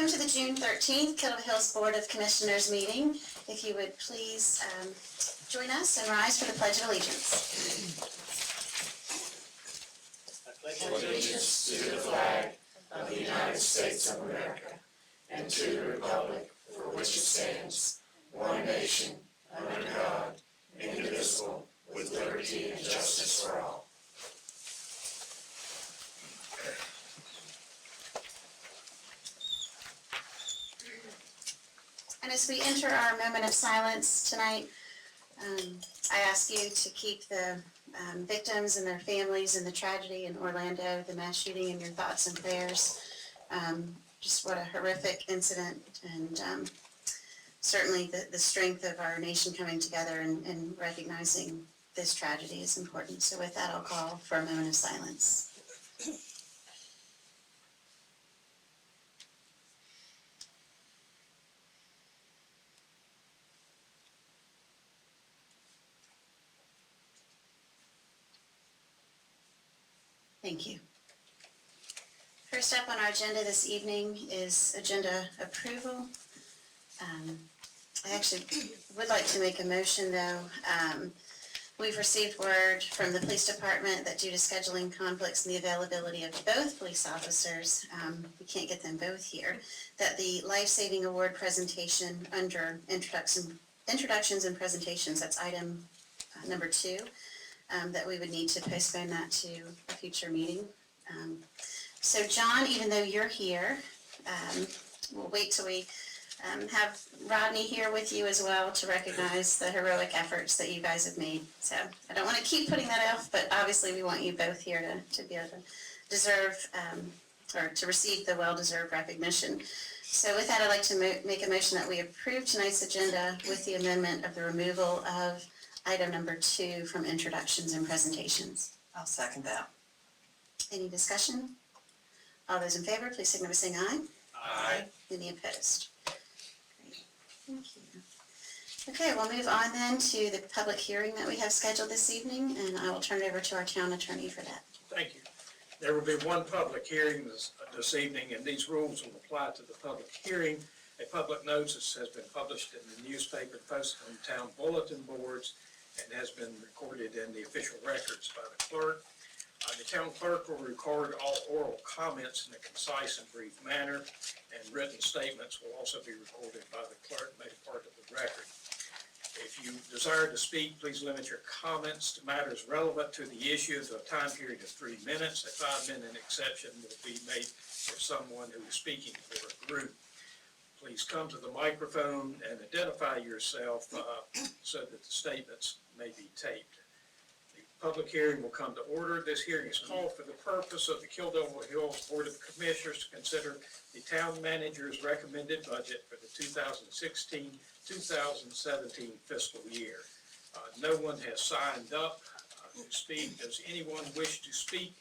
Welcome to the June 13th Kettle Hills Board of Commissioners meeting. If you would please join us and rise for the Pledge of Allegiance. I pledge allegiance to the flag of the United States of America and to the republic for which it stands, one nation, under God, indivisible, with liberty and justice for all. And as we enter our moment of silence tonight, I ask you to keep the victims and their families and the tragedy in Orlando, the mass shooting, in your thoughts and prayers. Just what a horrific incident, and certainly the strength of our nation coming together and recognizing this tragedy is important. So with that, I'll call for a moment of silence. Thank you. First up on our agenda this evening is agenda approval. I actually would like to make a motion, though. We've received word from the police department that due to scheduling conflicts and the availability of both police officers, we can't get them both here, that the life-saving award presentation under introductions and presentations, that's item number 2, that we would need to postpone that to a future meeting. So John, even though you're here, we'll wait till we have Rodney here with you as well to recognize the heroic efforts that you guys have made. So I don't want to keep putting that off, but obviously we want you both here to be able to deserve or to receive the well-deserved recognition. So with that, I'd like to make a motion that we approve tonight's agenda with the amendment of the removal of item number 2 from introductions and presentations. I'll second that. Any discussion? All those in favor, please signal by saying aye. Aye. Any opposed? Great, thank you. Okay, we'll move on then to the public hearing that we have scheduled this evening, and I will turn it over to our town attorney for that. Thank you. There will be one public hearing this evening, and these rules will apply to the public hearing. A public notice has been published in the newspaper, posted on town bulletin boards, and has been recorded in the official records by the clerk. The town clerk will record all oral comments in a concise and brief manner, and written statements will also be recorded by the clerk and made a part of the record. If you desire to speak, please limit your comments to matters relevant to the issue to a time period of 3 minutes. A 5-minute exception will be made for someone who is speaking for a group. Please come to the microphone and identify yourself so that the statements may be taped. The public hearing will come to order. This hearing is called for the purpose of the Kildover Hills Board of Commissioners to consider the town manager's recommended budget for the 2016-2017 fiscal year. No one has signed up to speak. Does anyone wish to speak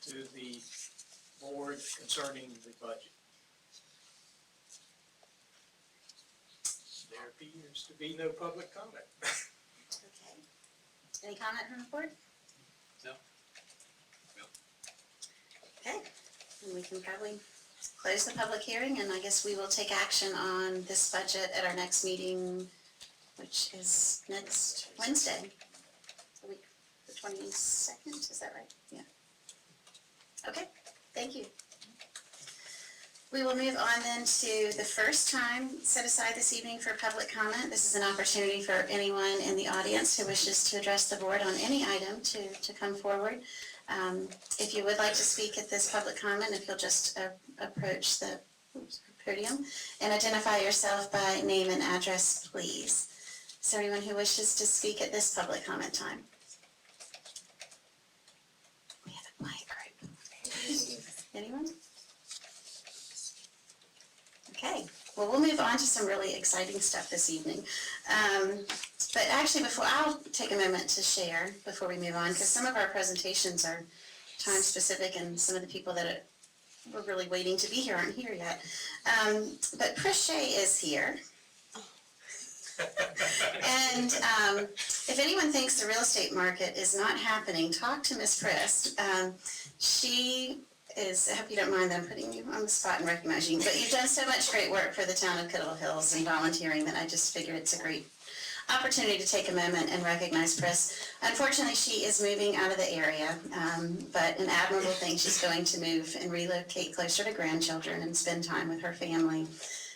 to the board concerning the budget? There appears to be no public comment. Okay. Any comment from the board? No. Okay, and we can probably close the public hearing, and I guess we will take action on this budget at our next meeting, which is next Wednesday, the week, the 22nd, is that right? Yeah. Okay, thank you. We will move on then to the first time set aside this evening for public comment. This is an opportunity for anyone in the audience who wishes to address the board on any item to come forward. If you would like to speak at this public comment, if you'll just approach the podium and identify yourself by name and address, please. Is there anyone who wishes to speak at this public comment time? We have a quiet group. Anyone? Okay, well, we'll move on to some really exciting stuff this evening. But actually, I'll take a moment to share before we move on, because some of our presentations are time specific and some of the people that were really waiting to be here aren't here yet. But Chris Shea is here. And if anyone thinks the real estate market is not happening, talk to Miss Frist. She is, I hope you don't mind that I'm putting you on the spot and recognizing you, but you've done so much great work for the town of Kettle Hills and volunteering that I just figured it's a great opportunity to take a moment and recognize Chris. Unfortunately, she is moving out of the area, but an admirable thing, she's going to move and relocate closer to grandchildren and spend time with her family.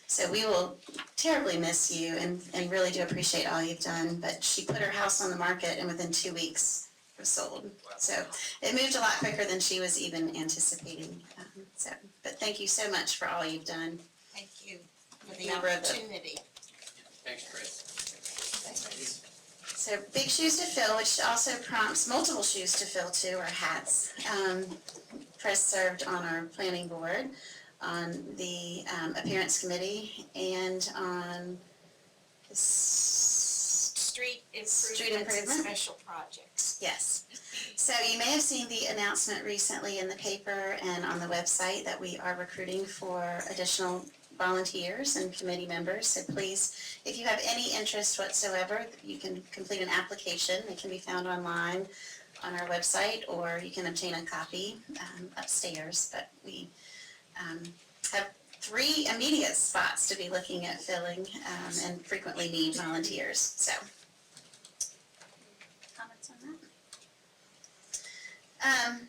So we will terribly miss you and really do appreciate all you've done, but she put her house on the market and within 2 weeks it was sold. So it moved a lot quicker than she was even anticipating. But thank you so much for all you've done. Thank you for the Member of the- opportunity. Thanks, Chris. So big shoes to fill, which also prompts multiple shoes to fill too, or hats. Chris served on our planning board, on the appearance committee, and on the Street improvements and improvement? special projects. yes. So you may have seen the announcement recently in the paper and on the website that we are recruiting for additional volunteers and committee members. So please, if you have any interest whatsoever, you can complete an application. It can be found online on our website, or you can obtain a copy upstairs. But we have 3 immediate spots to be looking at filling and frequently need volunteers. So, comments on that?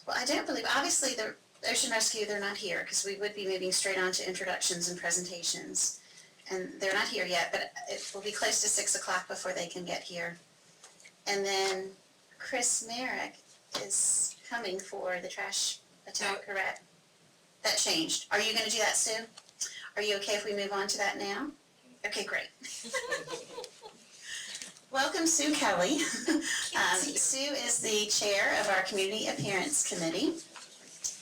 Well, I don't believe, obviously, the Ocean Rescue, they're not here, because we would be moving straight on to introductions and presentations. And they're not here yet, but it will be close to 6 o'clock before they can get here. And then Chris Merrick is coming for the trash attack, correct? That changed. Are you gonna do that, Sue? Are you okay if we move on to that now? Okay, great. Welcome, Sue Kelly. Sue is the chair of our Community Appearance Committee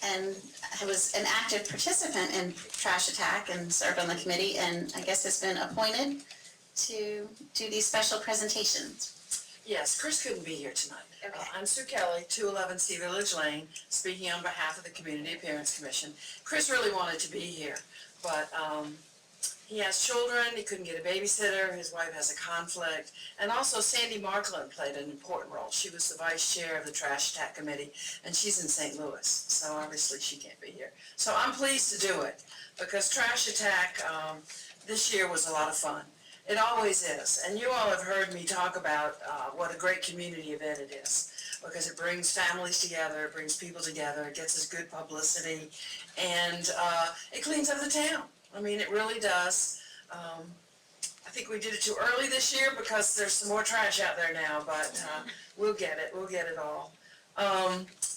and was an active participant in Trash Attack and served on the committee, and I guess has been appointed to do these special presentations. Yes, Chris couldn't be here tonight. Okay. I'm Sue Kelly, 211 Sea Village Lane, speaking on behalf of the Community Appearance Commission. Chris really wanted to be here, but he has children, he couldn't get a babysitter, his wife has a conflict, and also Sandy Markland played an important role. She was the vice chair of the Trash Attack Committee, and she's in St. Louis, so obviously she can't be here. So I'm pleased to do it, because Trash Attack this year was a lot of fun. It always is, and you all have heard me talk about what a great community event it is, because it brings families together, it brings people together, it gets us good publicity, and it cleans up the town. I mean, it really does. I think we did it too early this year because there's some more trash out there now, but we'll get it all.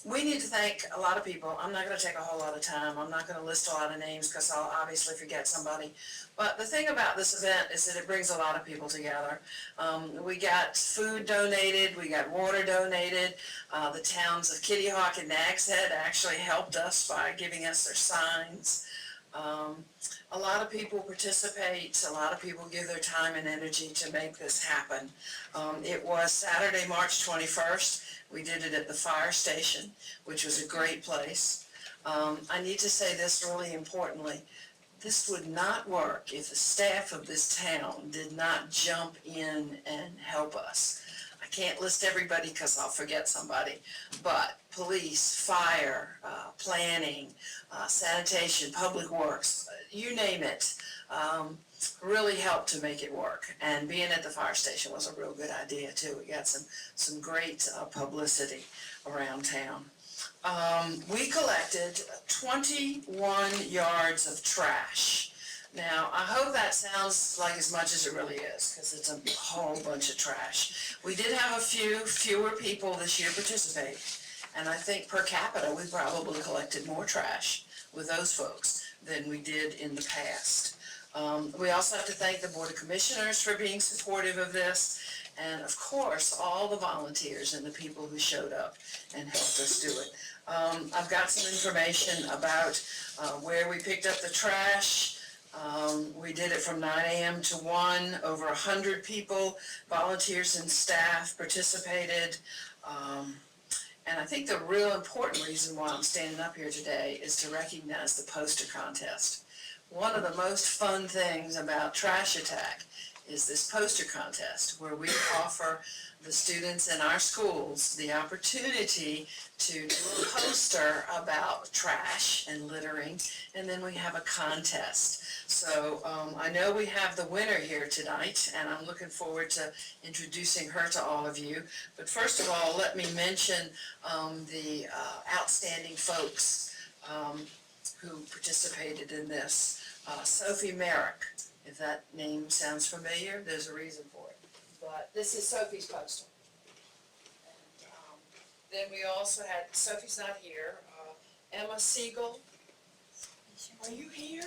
We need to thank a lot of people. I'm not going to take a whole lot of time. I'm not going to list a lot of names because I'll obviously forget somebody. But the thing about this event is that it brings a lot of people together. We got food donated, we got water donated. The towns of Kitty Hawk and Nags Head actually helped us by giving us their signs. A lot of people participate, a lot of people give their time and energy to make this happen. It was Saturday, March 21st. We did it at the fire station, which was a great place. I need to say this really importantly. This would not work if the staff of this town did not jump in and help us. I can't list everybody because I'll forget somebody, but police, fire, planning, sanitation, public works, you name it, really helped to make it work. And being at the fire station was a real good idea too. We got some great publicity around town. We collected 21 yards of trash. Now, I hope that sounds like as much as it really is, because it's a whole bunch of trash. We did have a fewer people this year participate, and I think per capita we probably collected more trash with those folks than we did in the past. We also have to thank the Board of Commissioners for being supportive of this, and of course, all the volunteers and the people who showed up and helped us do it. I've got some information about where we picked up the trash. We did it from 9 a.m. to 1. Over 100 people, volunteers and staff participated. And I think the real important reason why I'm standing up here today is to recognize the poster contest. One of the most fun things about Trash Attack is this poster contest where we offer the students in our schools the opportunity to do a poster about trash and littering, and then we have a contest. So I know we have the winner here tonight, and I'm looking forward to introducing her to all of you. But first of all, let me mention the outstanding folks who participated in this. Sophie Merrick, if that name sounds familiar, there's a reason for it. But this is Sophie's poster. And, then we also had, Sophie's not here, Emma Siegel. Are you here?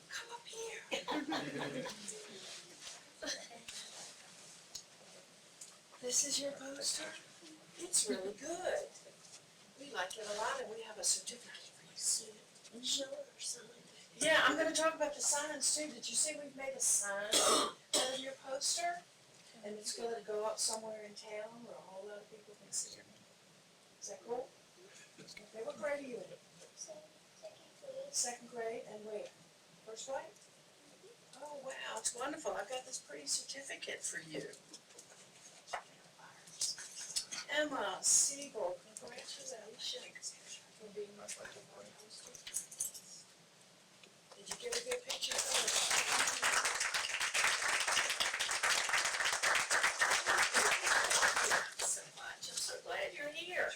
Come up here. This is your poster? It's really good. We like it a lot, and we have a certificate for you. Yeah, I'm gonna talk about the signs too. Did you see we've made a sign out of your poster? And it's gonna go up somewhere in town where a whole lot of people can see it. Is that cool? Okay, what grade are you in? Second grade, and where? First grade? Oh, wow, it's wonderful. I've got this pretty certificate for you. Emma Siegel, congratulations for being my poster. Did you get a good picture of her? So much, I'm so glad you're here.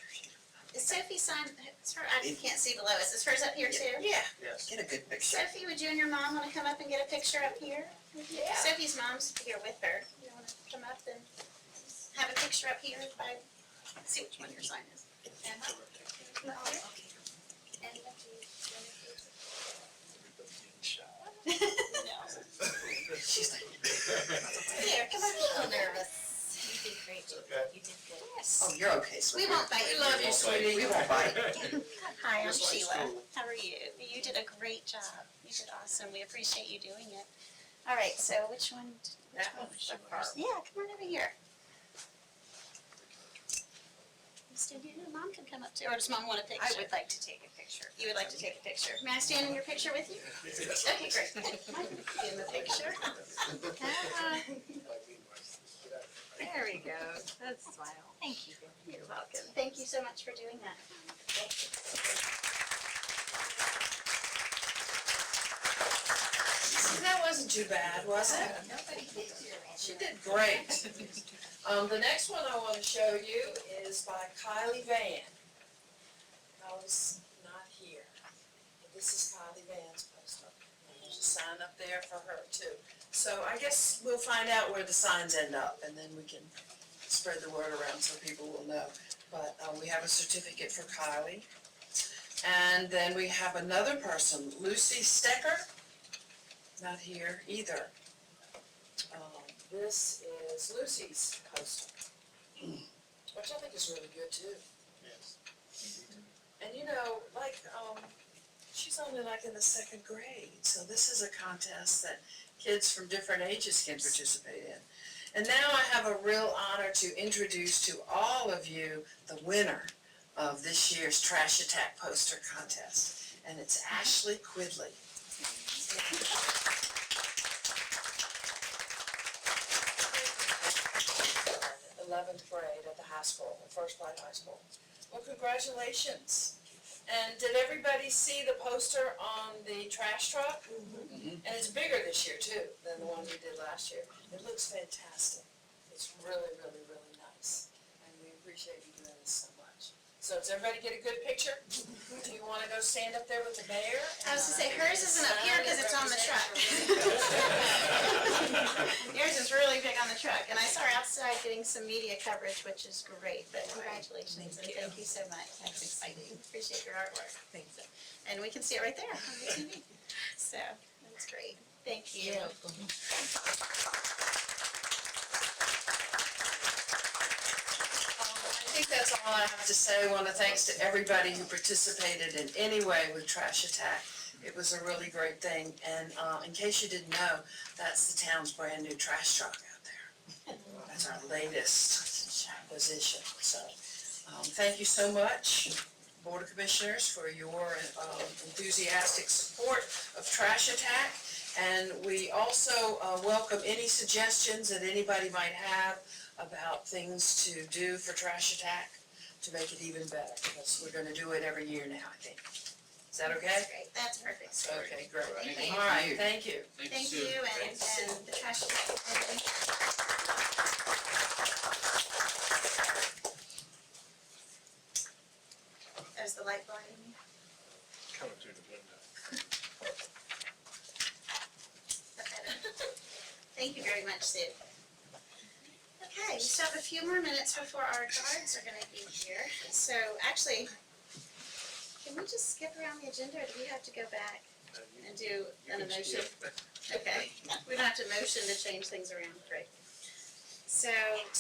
Is Sophie signed, it's her, I can't see below us, is hers up here too? Yeah. Yes. Get a good picture. Sophie, would you and your mom wanna come up and get a picture up here? Yeah. Sophie's mom's here with her. You wanna come up and have a picture up here by, let's see which one your sign is. Emma? No. She's like, Here, come on, a little nervous. You did great. You did good. Yes. oh, you're okay, We sweetie. won't bite We you. love you, sweetie. We won't bite. Hi, I'm Just like Sheila. school. How are you? You did a great job. You did awesome. We appreciate you doing it. All right, so which one? That one was the first. Yeah, come on over here. You stand here. Mom can come up too, or does Mom want a picture? I would like to take a picture. You would like to take a picture. May I stand in your picture with you? Okay, great. In the picture. There we go. That's a smile. Thank you. You're welcome. Thank you so much for doing that. That wasn't too bad, was it? She did great. The next one I want to show you is by Kylie Van. Kylie's not here. But this is Kylie Van's poster. And there's a sign up there for her too. So I guess we'll find out where the signs end up, and then we can spread the word around so people will know. But we have a certificate for Kylie. And then we have another person, Lucy Stecker. Not here either. This is Lucy's poster, which I think is really good too. Yes. And you know, like, she's only like in the second grade, so this is a contest that kids from different ages can participate in. And now I have a real honor to introduce to all of you the winner of this year's Trash Attack poster contest, and it's Ashley Quidley. 11th grade at the high school, at First Light High School. Well, congratulations. And did everybody see the poster on the trash truck? And it's bigger this year too than the one we did last year. It looks fantastic. It's really, really, really nice. And we appreciate you doing this so much. So does everybody get a good picture? Do you want to go stand up there with the mayor? I was gonna say, hers isn't up here because it's on the truck. Yours is really big on the truck, and I saw her outside getting some media coverage, which is great, but congratulations, and thank you so much. That's exciting. Appreciate your artwork. Thanks. And we can see it right there on the TV. So, that's great. Thank you. I think that's all I have to say. I want to thanks to everybody who participated in any way with Trash Attack. It was a really great thing, and in case you didn't know, that's the town's brand new trash truck out there. That's our latest acquisition, so thank you so much, Board of Commissioners, for your enthusiastic support of Trash Attack. And we also welcome any suggestions that anybody might have about things to do for Trash Attack to make it even better, because we're gonna do it every year now, I think. Is that okay? That's great, that's perfect. Okay, great. Thank you. All right, thank you. Thank you, and the trash. As the light blinding. Coming through the window. Thank you very much, Sue. Okay, we still have a few more minutes before our guards are gonna be here. So actually, can we just skip around the agenda, or do we have to go back and do an emotion? Okay, we don't have to motion to change things around, great. So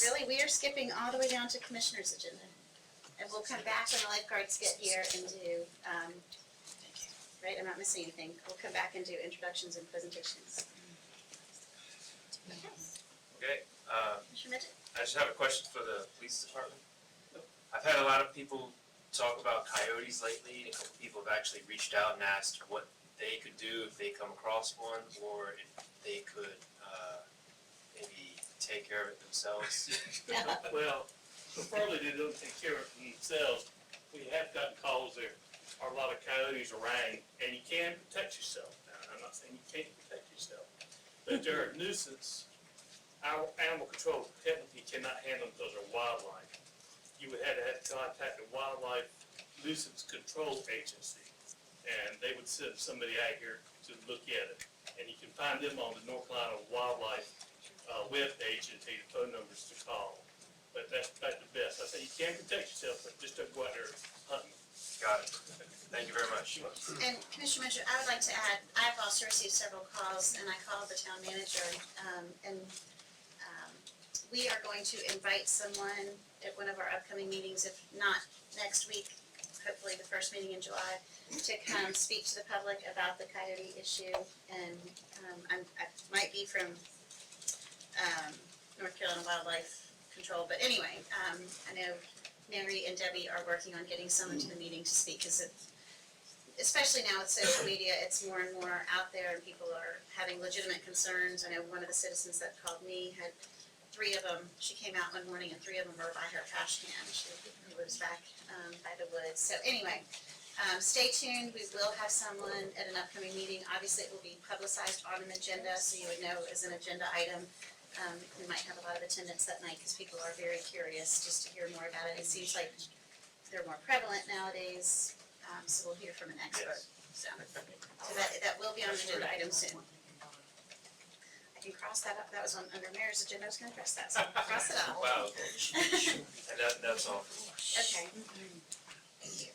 really, we are skipping all the way down to commissioner's agenda. And we'll come back when the lifeguards get here and do, right, I'm not missing anything. We'll come back and do introductions and presentations. Okay, Commissioner Midget? I just have a question for the police department. I've had a lot of people talk about coyotes lately, and a couple people have actually reached out and asked what they could do if they come across one, or if they could, maybe take care of it themselves. Well, preferably they don't take care of it themselves. We have gotten calls, there are a lot of coyotes around, and you can protect yourself. Now, I'm not saying you can't protect yourself, but they're a nuisance. Our animal control technically cannot handle them because they're wildlife. You would have to contact the Wildlife Nuisance Control Agency, and they would send somebody out here to look at it. And you can find them on the North Carolina Wildlife webpage and tell you the phone numbers to call. But that's about the best. I say you can protect yourself, but just don't go out there hunting. Got it. Thank you very much. And Commissioner Midget, I would like to add, I've also received several calls, and I called the town manager, and we are going to invite someone at one of our upcoming meetings, if not next week, hopefully the first meeting in July, to come speak to the public about the coyote issue. And I might be from North Carolina Wildlife Control, but anyway, I know Mary and Debbie are working on getting someone to the meeting to speak, because especially now with social media, it's more and more out there, and people are having legitimate concerns. I know one of the citizens that called me had 3 of them. She came out one morning and 3 of them were by her trash can. She lives back by the woods. So anyway, stay tuned. We will have someone at an upcoming meeting. Obviously, it will be publicized on an agenda, so you would know it was an agenda item. We might have a lot of attendance that night because people are very curious just to hear more about it. It seems like they're more prevalent nowadays, so we'll hear from an expert. So that will be on an agenda item soon. I can cross that up. That was under Mayor's agenda. I was gonna address that, so I'll cross it off. Wow. And that's all for me. Okay. Thank you.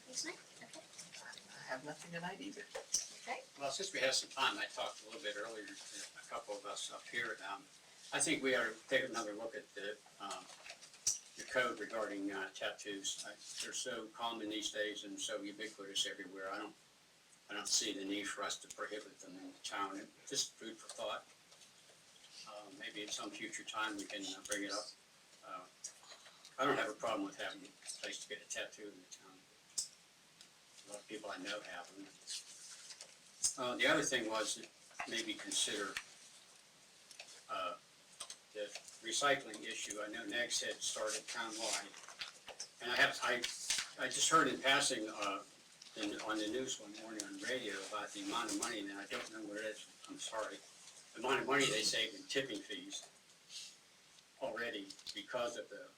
Thanks, Mike. Okay. I have nothing tonight either. Okay. Well, since we have some time, I talked a little bit earlier to a couple of us up here. I think we ought to take another look at the code regarding tattoos. They're so common these days and so ubiquitous everywhere. I don't see the need for us to prohibit them in town. Just food for thought. Maybe at some future time we can bring it up. I don't have a problem with having a place to get a tattoo in the town. A lot of people I know have them. The other thing was maybe consider the recycling issue. I know NEGS had started townwide, and I just heard in passing on the news one morning on radio about the amount of money, and I don't know what it is. I'm sorry. The amount of money they saved in tipping fees already because of the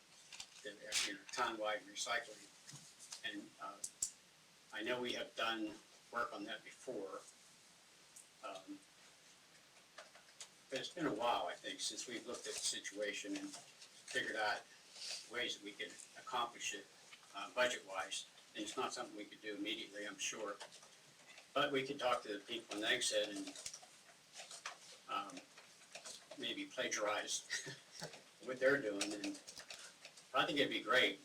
townwide recycling, and I know we have done work on that before. But it's been a while, I think, since we've looked at the situation and figured out ways that we can accomplish it budget-wise. And it's not something we could do immediately, I'm sure. But we could talk to the people in EGSED and maybe plagiarize what they're doing. And I think it'd be great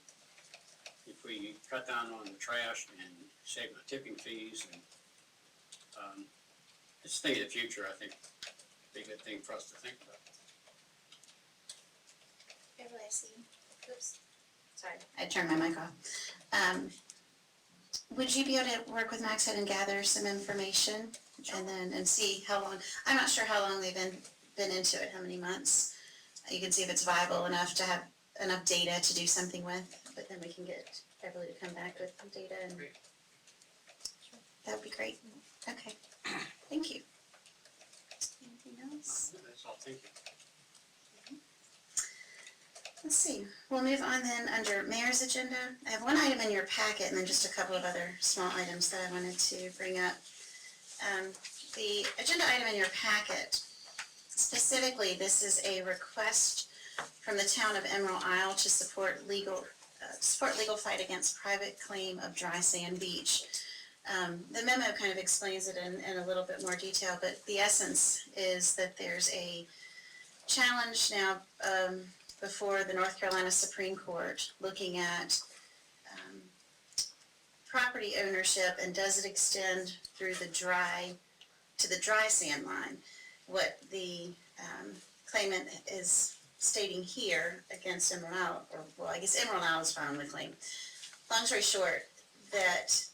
if we cut down on the trash and save the tipping fees. And just think of the future, I think. Be a good thing for us to think about. Beverly, I see you. Oops. Sorry, I turned my mic off. Would you be able to work with NAGSED and gather some information and then, and see how long, I'm not sure how long they've been into it, how many months. You can see if it's viable enough to have enough data to do something with, but then we can get Beverly to come back with the data and Great. that would be great. Okay, thank you. Anything else? That's all, thank you. Let's see, we'll move on then under mayor's agenda. I have one item in your packet and then just a couple of other small items that I wanted to bring up. The agenda item in your packet, specifically, this is a request from the town of Emerald Isle to support legal fight against private claim of dry sand beach. The memo kind of explains it in a little bit more detail, but the essence is that there's a challenge now before the North Carolina Supreme Court looking at property ownership and does it extend through the dry sand line. What the claimant is stating here against Emerald Isle, or well, I guess Emerald Isle is filing the claim. Long story short, that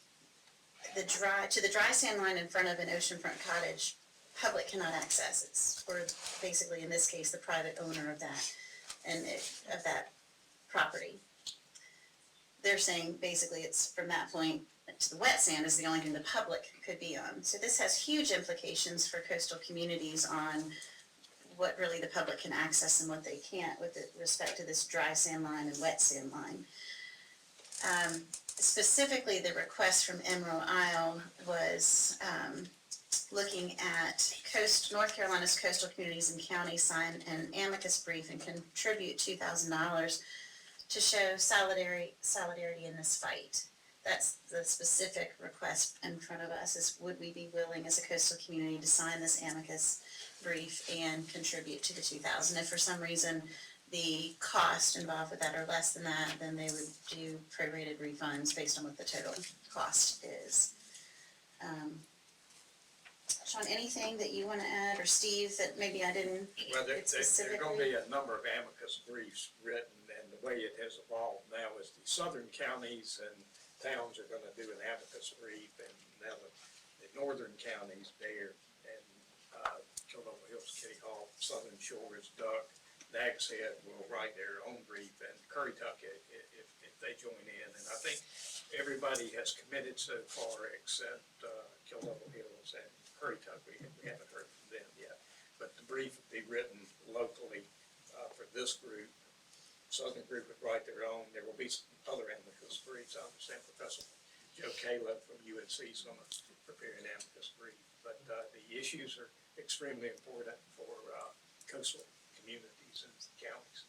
the dry sand line in front of an oceanfront cottage, public cannot access. It's for basically in this case the private owner of that of that property. They're saying basically it's from that point to the wet sand is the only thing the public could be on. So this has huge implications for coastal communities on what really the public can access and what they can't with respect to this dry sand line and wet sand line. Specifically, the request from Emerald Isle was looking at North Carolina's coastal communities and counties sign an amicus brief and contribute $2,000 to show solidarity in this fight. That's the specific request in front of us, is would we be willing as a coastal community to sign this amicus brief and contribute to the 2,000? If for some reason the cost involved with that are less than that, then they would do prorated refunds based on what the total cost is. Sean, anything that you want to add, or Steve, that maybe I didn't Well, get there's going to specifically? be a number of amicus briefs written, and the way it has evolved now is the southern counties and towns are going to do an amicus brief, and now the northern counties, Bear and Kildover Hills, Kitty Hawk, Southern Shores, Duck, Nags Head will write their own brief, and Currituck if they join in. And I think everybody has committed so far except Kildover Hills and Currituck. We haven't heard from them yet. But the brief would be written locally for this group. Southern group would write their own. There will be some other amicus briefs. I understand Professor Joe Caleb from UNC is going to prepare an amicus brief. But the issues are extremely important for coastal communities and counties.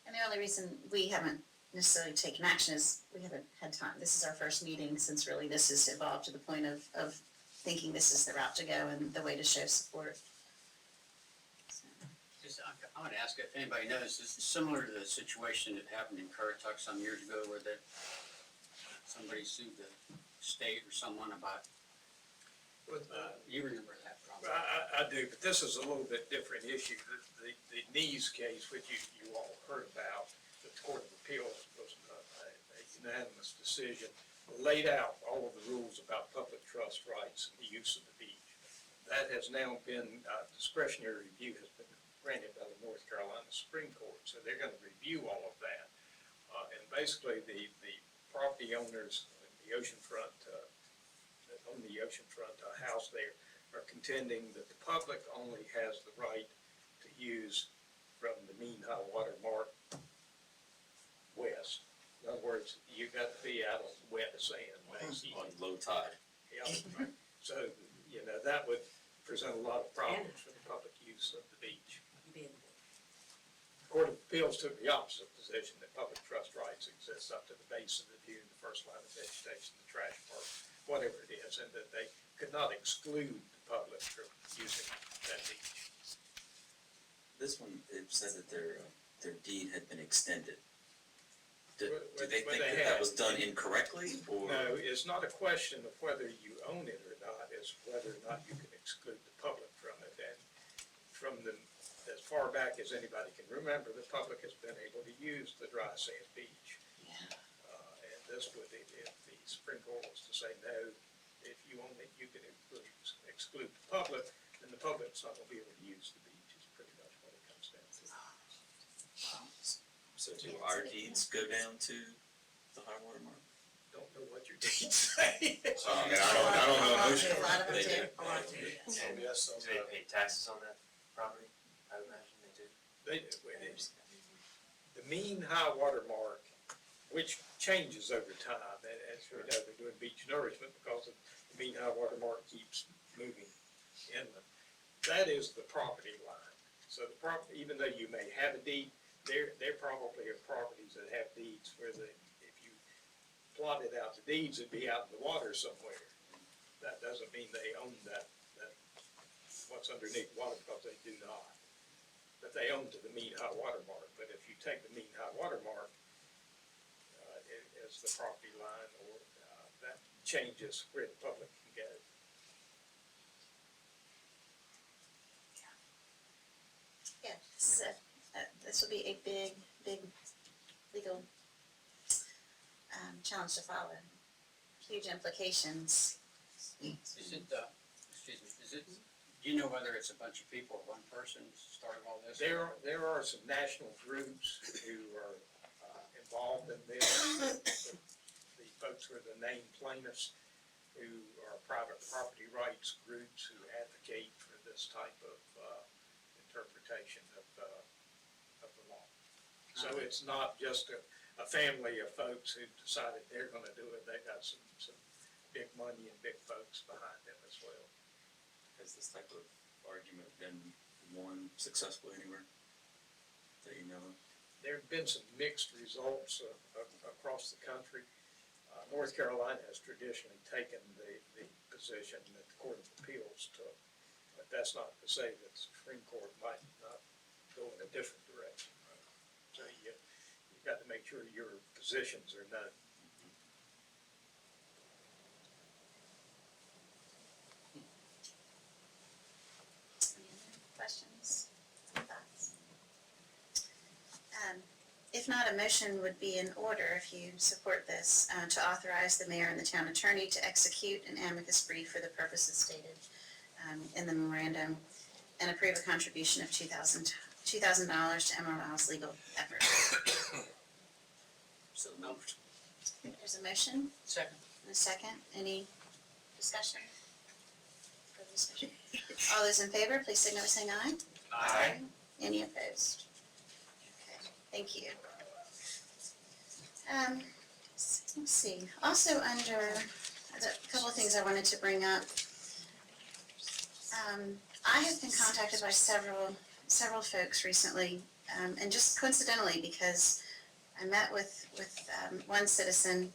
And the only reason we haven't necessarily taken action is we haven't had time. This is our first meeting since really this has evolved to the point of thinking this is the route to go and the way to show support. So, I want to ask if anybody knows, this is similar to the situation that happened in Currituck some years ago where somebody sued the state or someone about, you remember that problem? I do, but this is a little bit different issue. The Nees case, which you all heard about, the Court of Appeals was a unanimous decision, laid out all of the rules about public trust rights and the use of the beach. That has now been, discretionary review has been granted by the North Carolina Supreme Court, so they're going to review all of that. And basically, the property owners in the oceanfront, that own the oceanfront house there, are contending that the public only has the right to use from the mean high water mark west. In other words, you got to be out on wet sand, basically. On low tide. Yeah, so, that would present a lot of problems for the public use of the beach. The Court of Appeals took the opposite position, that public trust rights exist up to the base of the dune, the first line of vegetation, the trash park, whatever it is, and that they could not exclude the public from using that beach. This one, it said that their deed had been extended. Do Well, they well, think they that have. was done incorrectly, or? No, it's not a question of whether you own it or not, it's whether or not you can exclude the public from it. And from as far back as anybody can remember, the public has been able to use the dry sand beach. yeah. And this would, if the Supreme Court was to say no, if you could exclude the public, then the public's not gonna be able to use the beach, is pretty much what it comes down to. So do our deeds go down to the high water mark? Don't know what your deeds say. I mean, I don't know. A lot of them They do. A lot do. Yes, Do they pay taxes on that property? I would imagine they do. The mean high water mark, which changes over time, and as we know, they're doing beach nourishment because of the mean high water mark keeps moving inland. That is the property line. So the property, even though you may have a deed, there probably are properties that have deeds where if you plotted out the deeds, it'd be out in the water somewhere. That doesn't mean they own that what's underneath water, because they do not. But they own to the mean high water mark. But if you take the mean high water mark as the property line, or that changes where the public can go. Yeah, this will be a big legal challenge to follow. Huge implications. Is it, do you know whether it's a bunch of people or one person starting all this? There are some national groups who are involved in this. The folks who are the named plaintiffs, who are private property rights groups who advocate for this type of interpretation of the law. So it's not just a family of folks who decided they're gonna do it. They got some big money and big folks behind them as well. Has this type of argument been won successfully anywhere that you know of? There have been some mixed results across the country. North Carolina has traditionally taken the position that the Court of Appeals took, but that's not to say that the Supreme Court might not go in a different direction. So you've got to make sure your positions are known. Any other questions, thoughts? If not, a motion would be in order if you support this, to authorize the mayor and the town attorney to execute an amicus brief for the purposes stated in the memorandum, and approve a contribution of $2,000 to Emerald Isle's legal effort. So moved. There's a motion Second. and a second. Any discussion? Further discussion? All those in favor, please signal by saying aye. Aye. Any opposed? Okay, thank you. Let's see, also under, a couple of things I wanted to bring up. I have been contacted by several folks recently, and just coincidentally, because I met with one citizen,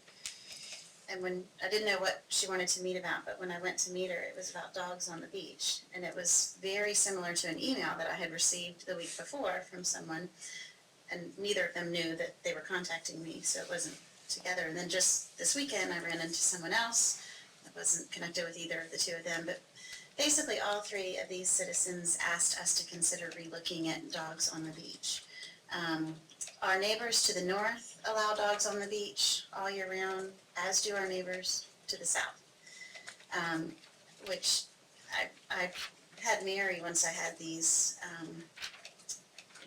and when, I didn't know what she wanted to meet about, but when I went to meet her, it was about dogs on the beach. And it was very similar to an email that I had received the week before from someone, and neither of them knew that they were contacting me, so it wasn't together. And then just this weekend, I ran into someone else. I wasn't connected with either of the two of them, but basically all three of these citizens asked us to consider relooking at dogs on the beach. Our neighbors to the north allow dogs on the beach all year round, as do our neighbors to the south. Which I had Mary, once I had these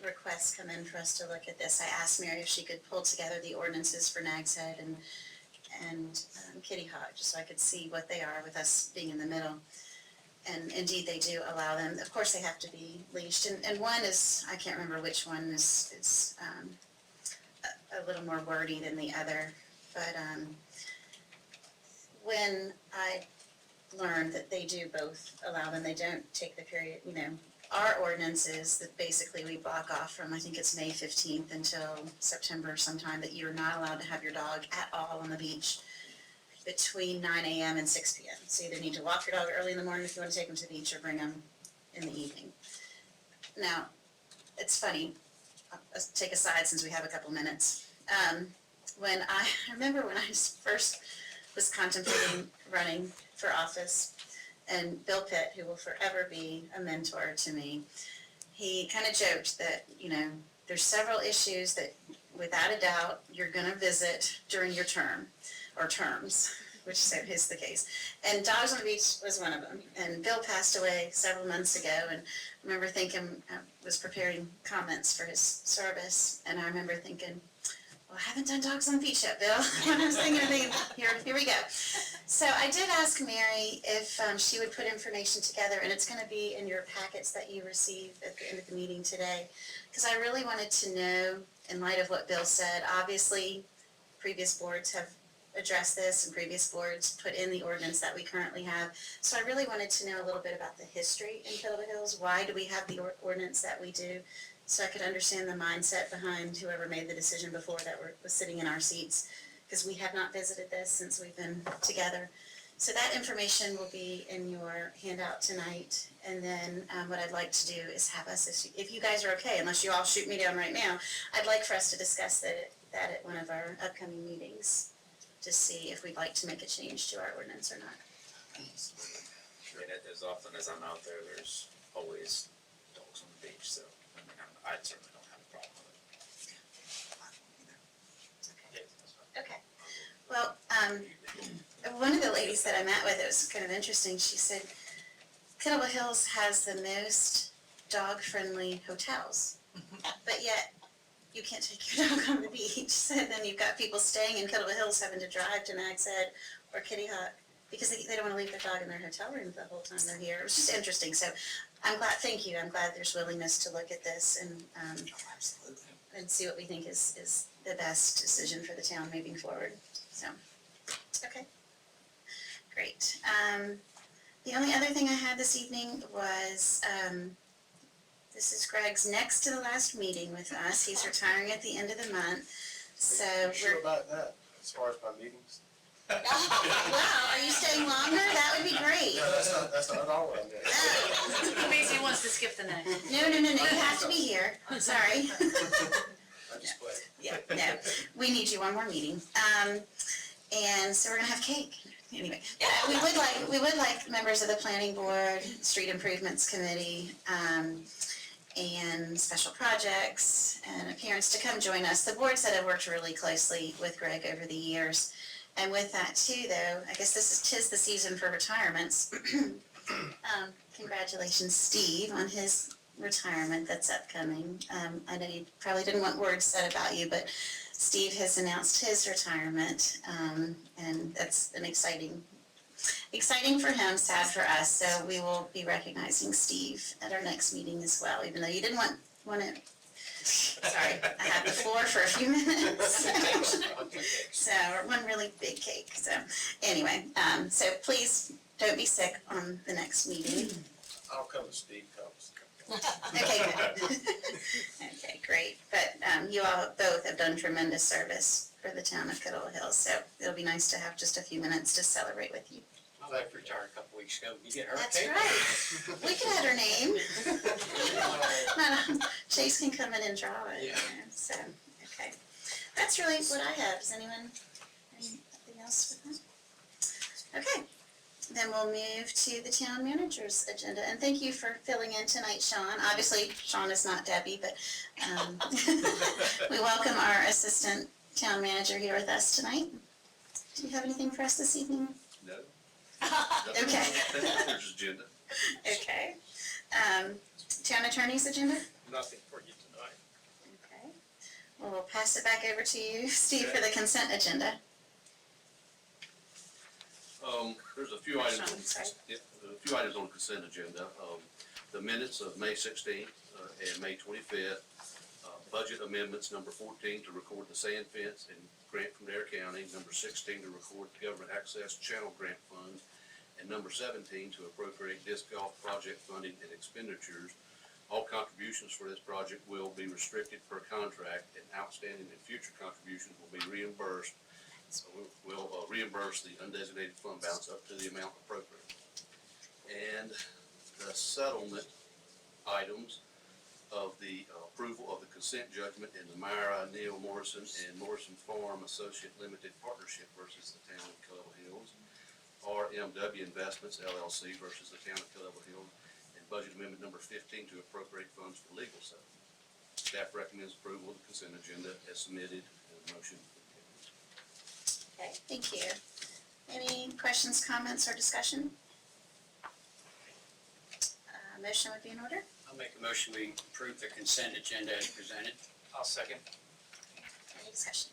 requests come in for us to look at this, I asked Mary if she could pull together the ordinances for Nags Head and Kitty Hawk, just so I could see what they are with us being in the middle. And indeed, they do allow them. Of course, they have to be leashed. And one is, I can't remember which one is a little more wordy than the other. But when I learned that they do both allow them, they don't take the period, our ordinance is that basically we block off from, I think it's May 15th until September sometime, that you're not allowed to have your dog at all on the beach between 9 a.m. and 6 p.m. So you either need to walk your dog early in the morning if you want to take them to the beach, or bring them in the evening. Now, it's funny, I'll take a side since we have a couple minutes. When I remember when I first was contemplating running for office, and Bill Pitt, who will forever be a mentor to me, he kind of joked that, there's several issues that without a doubt you're going to visit during your term or terms. which so is the case. And Dogs on the Beach was one of them. And Bill passed away several months ago, and I remember thinking, I was preparing comments for his service, and I remember thinking, well, I haven't done Dogs on the Beach yet, Bill. And I was thinking, here we go. So I did ask Mary if she would put information together, and it's gonna be in your packets that you receive at the end of the meeting today. Because I really wanted to know, in light of what Bill said, obviously, previous boards have addressed this, and previous boards put in the ordinance that we currently have. So I really wanted to know a little bit about the history in Kettle Hills. Why do we have the ordinance that we do? So I could understand the mindset behind whoever made the decision before that was sitting in our seats, because we have not visited this since we've been together. So that information will be in your handout tonight, and then what I'd like to do is have us, if you guys are okay, unless you all shoot me down right now, I'd like for us to discuss that at one of our upcoming meetings, to see if we'd like to make a change to our ordinance or not. And as often as I'm out there, there's always dogs on the beach, so I mean, I certainly don't have a problem with it. Yeah, that's fine. Okay. Well, one of the ladies that I met with, it was kind of interesting, she said, Kettle Hills has the most dog-friendly hotels, but yet you can't take your dog on the beach. So then you've got people staying in Kettle Hills having to drive to Nags Head or Kitty Hawk because they don't want to leave their dog in their hotel room the whole time they're here. It was just interesting. So I'm glad, thank you, I'm glad there's willingness to look at this and see what we think is the best decision for the town moving forward. So, okay, great. The only other thing I had this evening was, this is Greg's next to the last meeting with us. He's retiring at the end of the month, so You sure about that, as far as my meetings? Wow, are you staying longer? That would be great. No, that's not all I'm doing. Oh. Basically wants to skip the night. No, you have to be here. Sorry. I just play. Yeah, no, we need you one more meeting. And so we're gonna have cake. Anyway, we would like members of the planning board, street improvements committee, and special projects and parents to come join us. The boards that have worked really closely with Greg over the years. And with that too, though, I guess tis the season for retirements. Congratulations, Steve, on his retirement that's upcoming. I know you probably didn't want words said about you, but Steve has announced his retirement, and that's an exciting for him, sad for us. So we will be recognizing Steve at our next meeting as well, even though you didn't want it. Sorry, I had the floor for a few minutes. So, one really big cake. So, anyway, so please don't be sick on the next meeting. I'll come if Steve comes. Okay, good. Okay, great. But you all both have done tremendous service for the town of Kettle Hills, so it'll be nice to have just a few minutes to celebrate with you. My wife retired a couple weeks ago. You get her a That's cake? right. We can add her name. Chase can come in and draw it. Yeah. So, okay. That's really what I have. Does anyone, anything else with that? Okay. Then we'll move to the town manager's agenda. And thank you for filling in tonight, Sean. Obviously, Sean is not Debbie, but we welcome our assistant town manager here with us tonight. Do you have anything for us this evening? No. Okay. There's agenda. Okay. Town attorney's agenda? Nothing for you tonight. Okay. Well, we'll pass it back over to you, Steve, for the consent agenda. There's a few items, Sean, sorry. a few items on the consent agenda. The minutes of May 16th and May 25th. Budget amendments, number 14, to record the sand fence and grant from Dare County. Number 16, to record the government access channel grant funds. And number 17, to appropriate disc golf project funding and expenditures. All contributions for this project will be restricted per contract, and outstanding and future contributions will be reimbursed. So we'll reimburse the undesignated fund balance up to the amount appropriate. And the settlement items of the approval of the consent judgment in the Myra Neil Morrison and Morrison Farm Associate Limited Partnership versus the town of Kettle Hills. RMW Investments LLC versus the town of Kettle Hills. And budget amendment number 15 to appropriate funds for legal settlement. Staff recommends approval of the consent agenda as submitted. And motion. Okay, thank you. Any questions, comments, or discussion? Motion would be in order. I'll make a motion, we approve the consent agenda as presented. I'll second. Any discussion?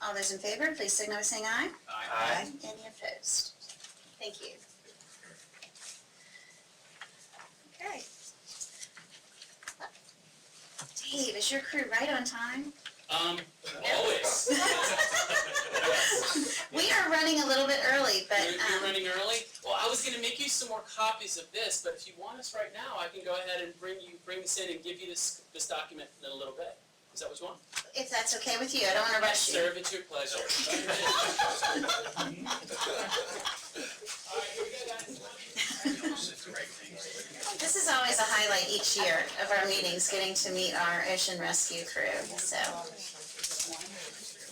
All those in favor, please signal by saying aye. Aye. Any opposed? Thank you. Okay. Dave, is your crew right on time? Always. We are running a little bit early, but, You're running early? Well, I was gonna make you some more copies of this, but if you want us right now, I can go ahead and bring this in and give you this document in a little bit. Is that what you want? if that's okay with you, I don't wanna rush you. Serve, it's your pleasure. Alright, here we go, guys. This is always a highlight each year of our meetings, getting to meet our ocean rescue crew, so.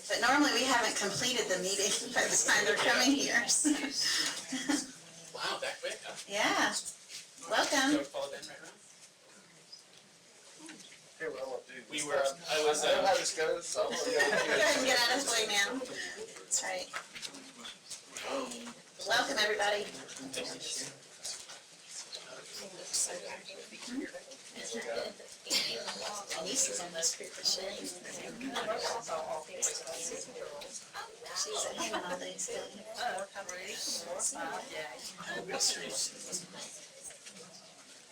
But normally we haven't completed the meeting by the time they're coming here, so. Wow, that quick, huh? Yeah, So welcome. follow them right around. Okay, well, I'm gonna do We this. were, I was, I know how this goes, so I'm gonna Go ahead and get out of his way now. That's right. Welcome, everybody. Denise is on this crew for sure. She's hanging all day still.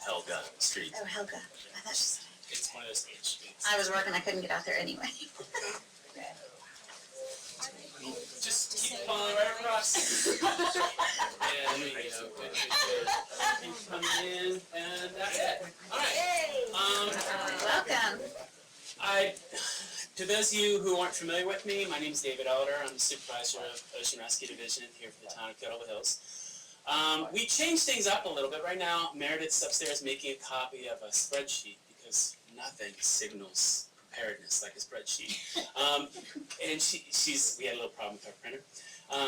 Helga Street. Oh, Helga. I thought she said. It's one of those H streets. I was working, I couldn't get out there anyway. Just keep following right across. Yeah, there you go. Good, good, good. You come in, and that's it. All right. Welcome. To those of you who aren't familiar with me, my name is David Elder. I'm the supervisor of Ocean Rescue Division here for the town of Kettle Hills. We changed things up a little bit. Right now, Meredith's upstairs making a copy of a spreadsheet because nothing signals preparedness like a spreadsheet. And we had a little problem with our printer.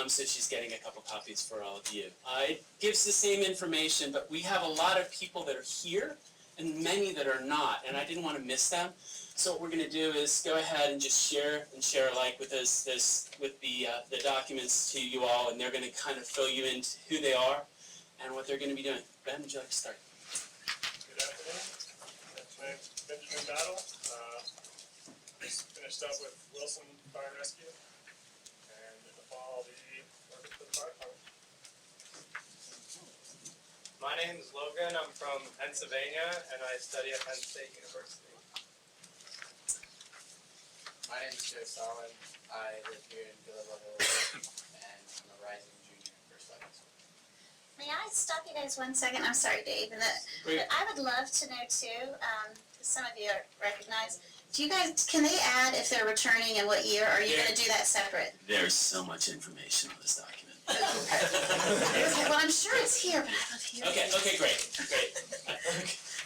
So she's getting a couple copies for all of you. It gives the same information, but we have a lot of people that are here and many that are not, and I didn't want to miss them. So what we're going to do is go ahead and just share alike with the documents to you all, and they're going to kind of fill you into who they are and what they're going to be doing. Ben, would you like to start? Good afternoon. That's my name's Benjamin Battle. Just finished up with Wilson Fire and Rescue, and in the fall I'll be working for the fire department. My name is Logan. I'm from Pennsylvania, and I study at Penn State University. My name is Joe Stalin. I live here in Gilliville Hills, and I'm a rising junior in First Light High School. May I stop you guys 1 second? I'm sorry, Dave. And but I would love to know too, some of you recognize, do you guys, can they add if they're returning and what year? Or are you gonna do that separate? There's so much information on this document. Okay, well, I'm sure it's here, but I love hearing it. Okay, great.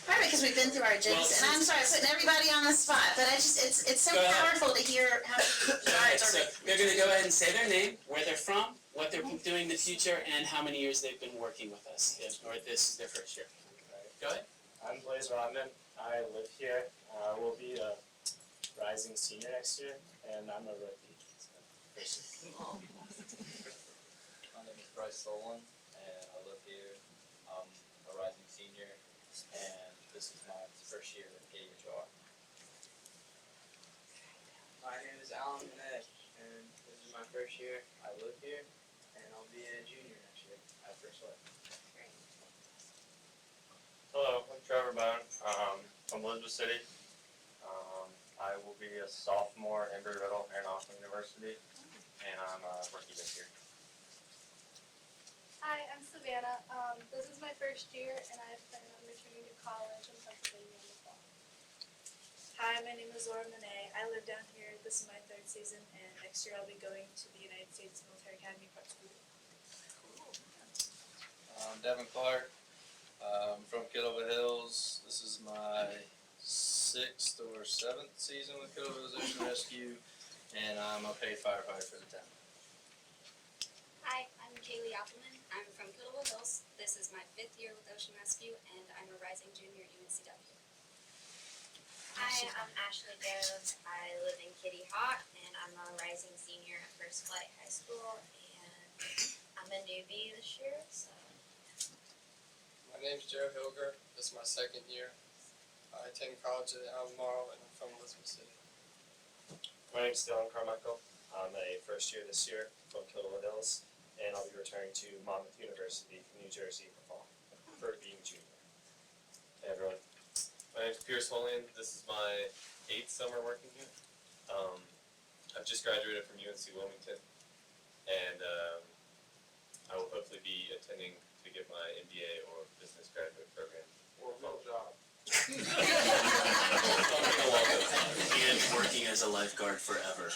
Probably because we've been through our agendas, and I'm sorry, I'm putting everybody on the spot, but it's so Go ahead. powerful to hear how. Alright, so they're gonna go ahead and say their name, where they're from, what they're doing in the future, and how many years they've been working with us, or this is their first year. Go ahead. I'm Blaze Rodman. I live here. Will be a rising senior next year, and I'm a rookie. My name is Bryce Solon, and I live here. I'm a rising senior, and this is my first year with KHR. My name is Alan Monet, and this is my first year. I live here, and I'll be a junior next year at First Light. Hello, I'm Trevor Bone. From Elizabeth City. I will be a sophomore at Embry-Riddle Aeronautical University, and I'm a rookie this year. Hi, I'm Savannah. This is my first year, and I plan on returning to college in Pennsylvania in the fall. Hi, my name is Laura Monet. I live down here. This is my third season, and next year I'll be going to the United States Military Academy Prep School. Devin Clark, from Kettleville Hills. This is my 6th or 7th season with Kettleville Hills Ocean Rescue, and I'm a paid firefighter for the town. Hi, I'm Kaylee Appleman. I'm from Kettleville Hills. This is my 5th year with Ocean Rescue, and I'm a rising junior at UNCW. Hi, I'm Ashley Dove. I live in Kitty Hawk, and I'm a rising senior at First Flight High School, and I'm a newbie this year, so. My name's Joe Hilger. This is my second year. I attend college at Albemarle and I'm from Elizabeth City. My name's Dylan Carmichael. I'm a first year this year from Kildare Hills, and I'll be returning to Monmouth University, New Jersey for fall, for being junior. Hey everyone. My name's Pierce Holian. This is my 8th summer working here. I've just graduated from UNC Wilmington, and I will hopefully be attending to get my MBA or business graduate program. Or a real job. And working as a lifeguard forever.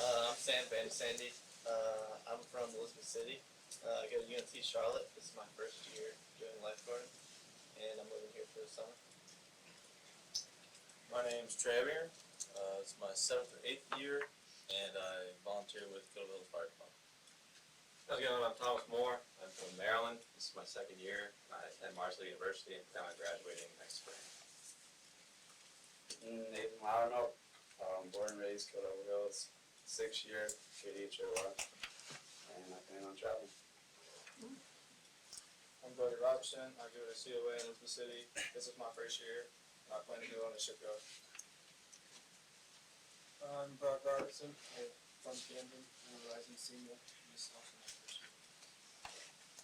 I'm Sam Van Sandy. I'm from Elizabeth City. I go to UNC Charlotte. This is my first year doing lifeguarding, and I'm living here for the summer. My name's Travier. It's my 7th or 8th year, and I volunteer with Kildare Hills Fire Department. How's it going? I'm Thomas Moore. I'm from Maryland. This is my 2nd year. I attend Marshall University and plan on graduating next spring. Nathan Lauernope, born and raised Kildare Hills, 6th year, KDHOR, and I plan on traveling. I'm Brody Robertson. I go to COA in Elizabeth City. This is my first year. I plan to go on the shipyard. I'm Brock Robertson. I'm from Camden. I'm a rising senior. This is also my first year.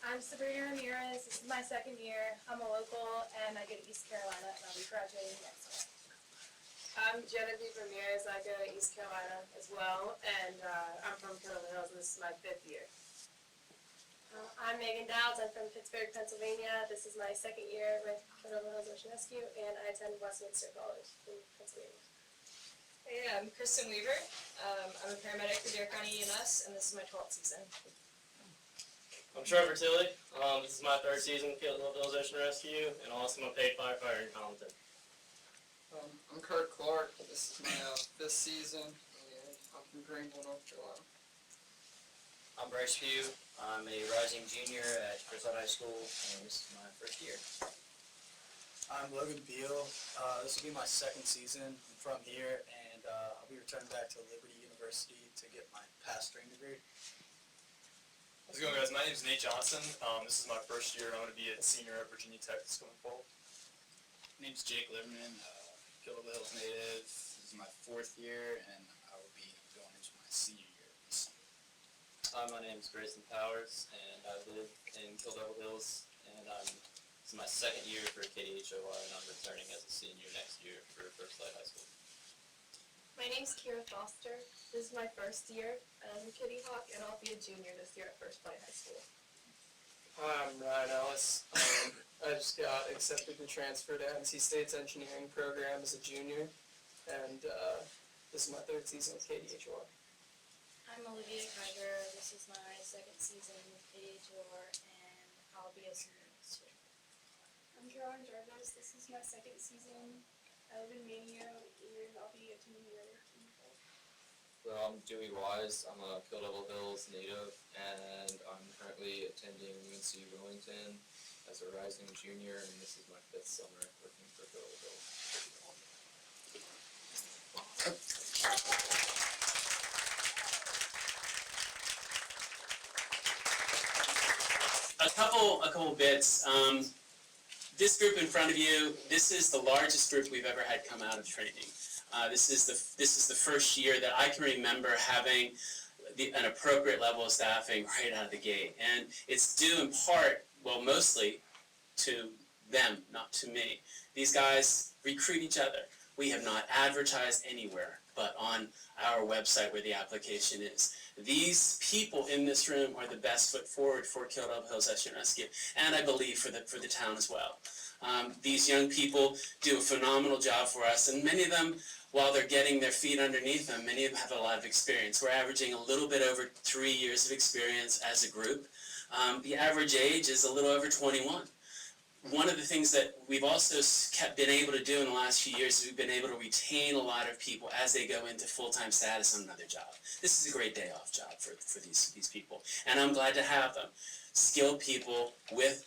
I'm Sabrina Ramirez. This is my second year. I'm a local and I go to East Carolina and I'll be graduating next year. I'm Genevieve Ramirez. I go to East Carolina as well, and I'm from Kildare Hills, and this is my 5th year. I'm Megan Dowds. I'm from Pittsburgh, Pennsylvania. This is my 2nd year with Kildare Hills Ocean Rescue, and I attend Westminster College in Pennsylvania. Hey, I'm Kristen Weaver. I'm a paramedic for Dare County EMS, and this is my 12th season. I'm Trevor Tilley. This is my 3rd season with Kildare Hills Ocean Rescue, and also I'm a paid firefighter in Collington. I'm Kurt Clark. This is my 5th season, and I'm from Greenville, North Carolina. I'm Bryce Pugh. I'm a rising junior at Crislett High School, and this is my 1st year. I'm Logan Beal. This will be my 2nd season. I'm from here, and I'll be returning back to Liberty University to get my pastoring degree. How's it going, guys? My name is Nate Johnson. This is my 1st year. I'm going to be a senior at Virginia Tech this coming fall. My name's Jake Liberman, Kildare Hills native. This is my 4th year, and I will be going into my senior year this summer. Hi, my name is Grayson Powers, and I live in Kildare Hills, and this is my 2nd year for KDHOR, and I'm returning as a senior next year for First Light High School. My name's Kira Foster. This is my 1st year as a Kitty Hawk, and I'll be a junior this year at First Light High School. Hi, I'm Ryan Ellis. I just got accepted to transfer to NC State's engineering program as a junior, and this is my 3rd season with KDHOR. I'm Olivia Kiger. This is my 2nd season with KDHOR, and I'll be a senior this year. I'm Caroline Jarvis. This is my 2nd season. I live in Manio, and I'll be attending later in the fall. Well, I'm Dewey Wise. I'm a Kildare Hills native, and I'm currently attending UNC Wilmington as a rising junior, and this is my 5th summer working for Kildare Hills. A couple bits. This group in front of you, this is the largest group we've ever had come out of training. This is the first year that I can remember having an appropriate level of staffing right out of the gate, and it's due in part, well, mostly to them, not to me. These guys recruit each other. We have not advertised anywhere but on our website where the application is. These people in this room are the best foot forward for Kildare Hills Ocean Rescue, and I believe for the town as well. These young people do a phenomenal job for us, and many of them, while they're getting their feet underneath them, many of them have a lot of experience. We're averaging a little bit over 3 years of experience as a group. The average age is a little over 21. One of the things that we've also been able to do in the last few years is we've been able to retain a lot of people as they go into full-time status on another job. This is a great day-off job for these people, and I'm glad to have them. Skilled people with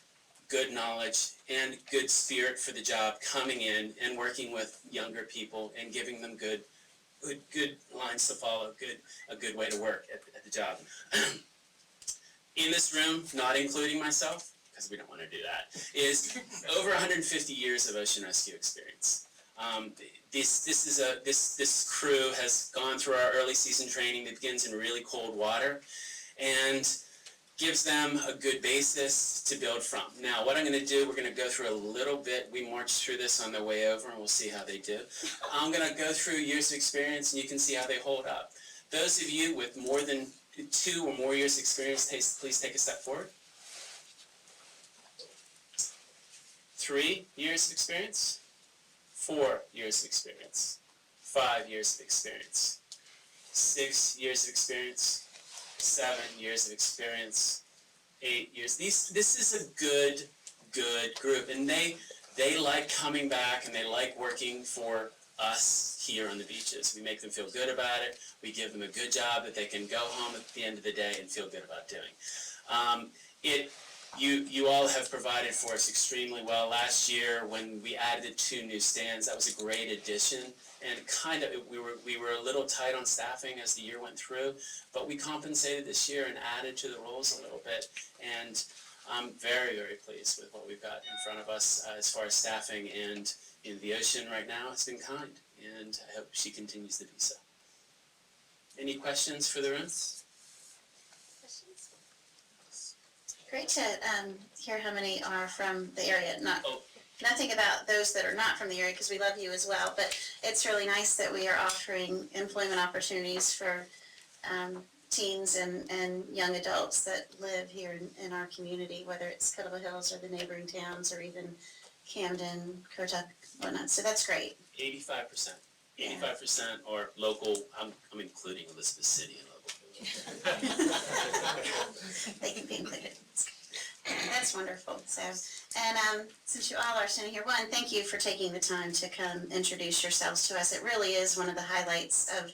good knowledge and good spirit for the job coming in and working with younger people and giving them good good lines to follow, a good way to work at the job. In this room, not including myself, because we don't want to do that, is over 150 years of ocean rescue experience. This crew has gone through our early season training that begins in really cold water and gives them a good basis to build from. Now, what I'm going to do, we're going to go through a little bit. We marched through this on the way over, and we'll see how they do. I'm going to go through years of experience, and you can see how they hold up. Those of you with more than 2 or more years experience, please take a step forward. 3 years of experience, 4 years of experience, 5 years of experience, 6 years of experience, 7 years of experience, 8 years. This is a good group, and they like coming back, and they like working for us here on the beaches. We make them feel good about it. We give them a good job that they can go home at the end of the day and feel good about doing. You all have provided for us extremely well. Last year, when we added 2 new stands, that was a great addition. And we were a little tight on staffing as the year went through, but we compensated this year and added to the roles a little bit. And I'm very, very pleased with what we've got in front of us as far as staffing. And in the ocean right now, it's been kind, and I hope she continues to be so. Any questions for the room? Great to hear how many are from the area. Nothing about those that are not from the area, because we love you as well, but it's really nice that we are offering employment opportunities for teens and young adults that live here in our community, whether it's Kettleville Hills or the neighboring towns or even Camden, Currituck, whatnot. So that's great. 85%. 85% are local. I'm including Elizabeth City and local. They can be included. That's wonderful. So, and since you all are standing here, one, thank you for taking the time to come introduce yourselves to us. It really is one of the highlights of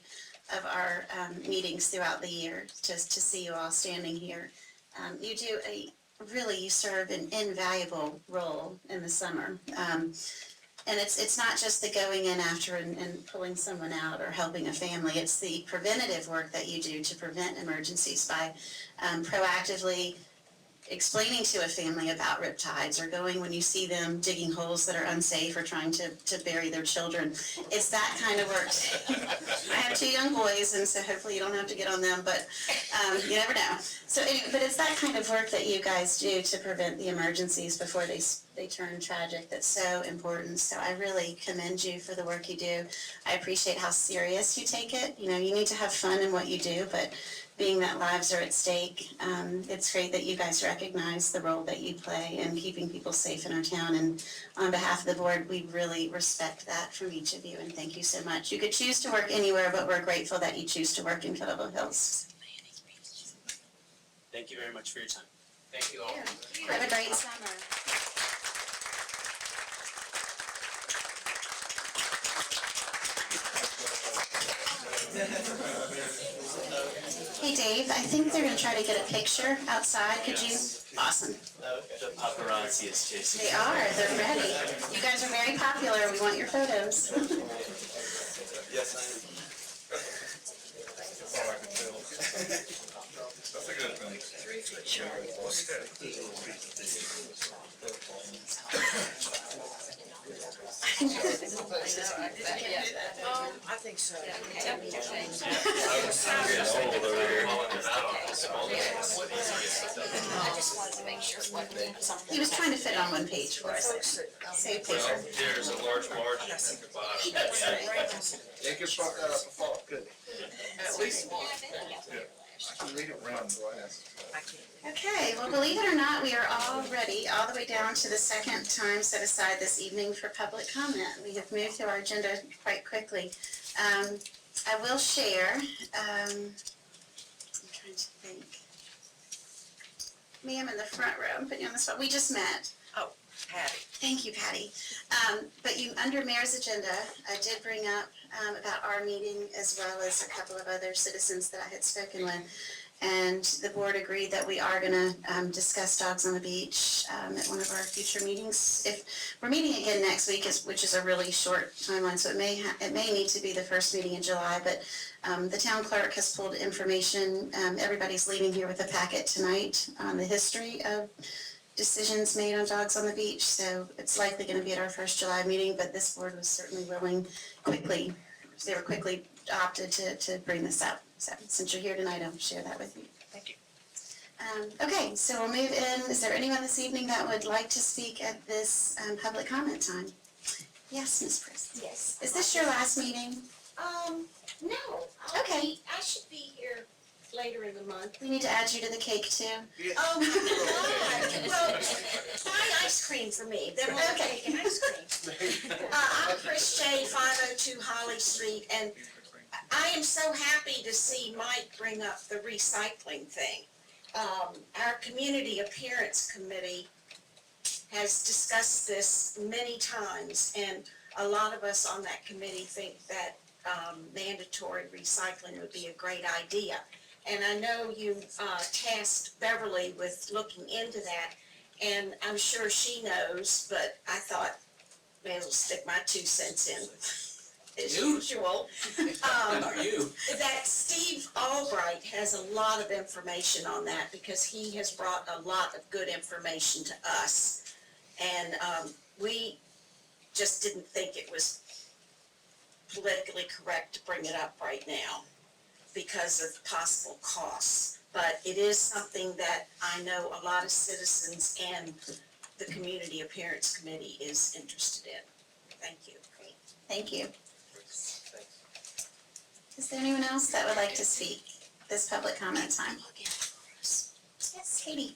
our meetings throughout the year to see you all standing here. You serve an invaluable role in the summer. And it's not just the going in after and pulling someone out or helping a family. It's the preventative work that you do to prevent emergencies by proactively explaining to a family about riptides, or going when you see them digging holes that are unsafe or trying to bury their children. It's that kind of work. I have 2 young boys, and so hopefully you don't have to get on them, but you never know. So anyway, but it's that kind of work that you guys do to prevent the emergencies before they turn tragic. That's so important. So I really commend you for the work you do. I appreciate how serious you take it. You need to have fun in what you do, but being that lives are at stake, it's great that you guys recognize the role that you play in keeping people safe in our town. And on behalf of the board, we really respect that from each of you, and thank you so much. You could choose to work anywhere, but we're grateful that you choose to work in Kettleville Hills. Thank you very much for your time. Thank you all. Have a great summer. Hey Dave, I think they're gonna try to get a picture outside. Could you? Awesome. The paparazzi is chasing. They are. They're ready. You guys are very popular. We want your photos. Yes, I am. That's a good thing. I think so. I just wanted to make sure it wasn't. He was trying to fit on one page for us. Save paper. There's a large margin at the bottom. They can fall. Good. At least one. Read it round, so I asked. Okay, well, believe it or not, we are all ready, all the way down to the second time set aside this evening for public comment. We have moved through our agenda quite quickly. I will share, I'm trying to think. Ma'am in the front row, I'm putting you on the spot. We just met. Oh, Patty. Thank you, Patty. But under Mayor's agenda, I did bring up about our meeting as well as a couple of other citizens that I had spoken with. And the board agreed that we are gonna discuss dogs on the beach at one of our future meetings. If we're meeting again next week, which is a really short timeline, so it may need to be the first meeting in July, but the town clerk has pulled information. Everybody's leaving here with a packet tonight on the history of decisions made on dogs on the beach, so it's likely gonna be at our first July meeting, but this board was certainly willing they were quickly opted to bring this up. So since you're here tonight, I'll share that with you. Thank you. Okay, so we'll move in. Is there anyone this evening that would like to speak at this public comment time? Yes, Ms. Priest. Yes. Is this your last meeting? No. Okay. I should be here later in the month. We need to add you to the cake too. Oh my God. Well, buy ice cream for me. Then we'll take an ice cream. I'm Chris Shea, 502 Holly Street, and I am so happy to see Mike bring up the recycling thing. Our Community Appearance Committee has discussed this many times, and a lot of us on that committee think that mandatory recycling would be a great idea. And I know you tasked Beverly with looking into that, and I'm sure she knows, but I thought, may as well stick my 2 cents in, as usual. Not you. That Steve Albright has a lot of information on that, because he has brought a lot of good information to us. And we just didn't think it was politically correct to bring it up right now because of possible costs. But it is something that I know a lot of citizens and the Community Appearance Committee is interested in. Thank you. Great. Thank you. Thanks. Is there anyone else that would like to speak this public comment time? Yes, Katie.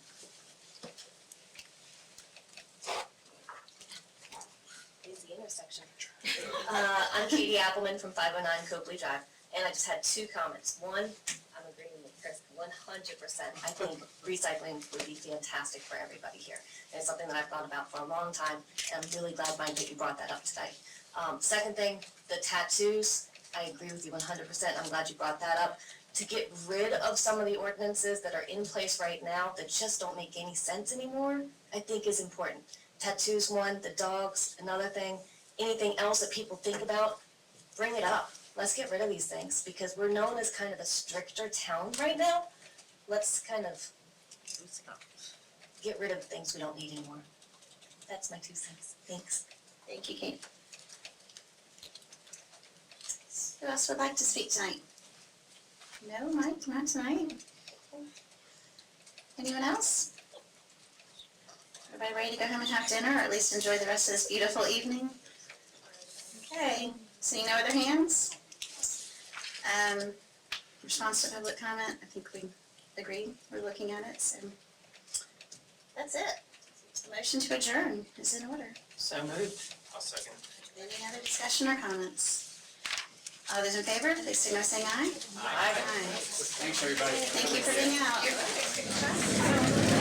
Busy intersection. I'm Katie Appleman from 509 Copley Drive, and I just had 2 comments. One, I'm agreeing with Chris 100%. I think recycling would be fantastic for everybody here. And it's something that I've thought about for a long time, and I'm really glad, Mike, that you brought that up today. Second thing, the tattoos, I agree with you 100%. I'm glad you brought that up. To get rid of some of the ordinances that are in place right now that just don't make any sense anymore, I think is important. Tattoos one, the dogs, another thing. Anything else that people think about, bring it up. Let's get rid of these things, because we're known as kind of a stricter town right now. Let's kind of loosen up. Get rid of things we don't need anymore. That's my 2 cents. Thanks. Thank you, Kate. Who else would like to speak tonight? No, Mike, not tonight. Anyone else? Everybody ready to go home and have dinner, or at least enjoy the rest of this beautiful evening? Okay, seeing no other hands? Response to public comment, I think we agreed, we're looking at it, so that's it. The motion to adjourn is in order. So moved. I'll second. Any other discussion or comments? All those in favor, please signify by saying aye. Aye. Aye. Thanks, everybody. Thank you for being out.